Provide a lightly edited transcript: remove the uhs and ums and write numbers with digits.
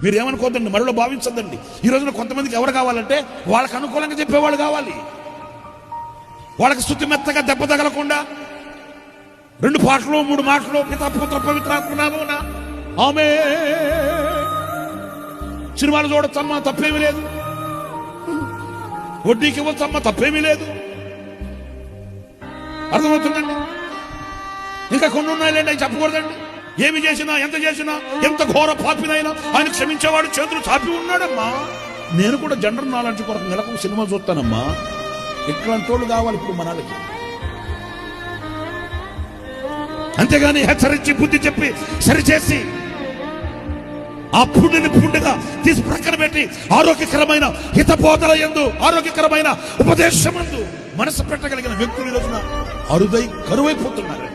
మీరు ఏమనుకోద్దండి, మరలో భావించద్దండి. ఈ రోజున కొంతమందికి ఎవరు కావాలంటే వాళ్ళకి అనుకూలంగా చెప్పేవాళ్ళు కావాలి. వాళ్ళకి స్తుతి మెత్తగా దెబ్బ తగలకుండా 2 పాటలు 3 మాటలు పితా పుత్ర పవిత్రాత్మ నామమున ఆమేన్. సినిమాలు చూడొచ్చమ్మా, తప్పేమీ లేదు. వడ్డీకి ఇవ్వచ్చమ్మా, తప్పేమీ లేదు. అర్థమవుతుందండి? ఇంకా కొన్ని ఉన్నాయిలేండి, అవి చెప్పకూడదండి. ఏమి చేసినా, ఎంత చేసినా, ఎంత ఘోర పాపినైనా ఆయన క్షమించేవాడు చేతులు చాపి ఉన్నాడమ్మా. నేను కూడా జనరల్ నాలెడ్జ్ కొరకు నెలకు సినిమా చూస్తానమ్మా. ఇట్లాంటి వాళ్ళు కావాలి ఇప్పుడు మనకి. అంతేగాని హెచ్చరించి బుద్ధి చెప్పి సరిచేసి ఆ పుండిని పుండిగా తీసి ప్రక్కన పెట్టి ఆరోగ్యకరమైన హితబోధల యందు, ఆరోగ్యకరమైన ఉపదేశమందు మనసు పెట్టగలిగిన వ్యక్తులు ఈ రోజున అరుదై కరువైపోతున్నారు.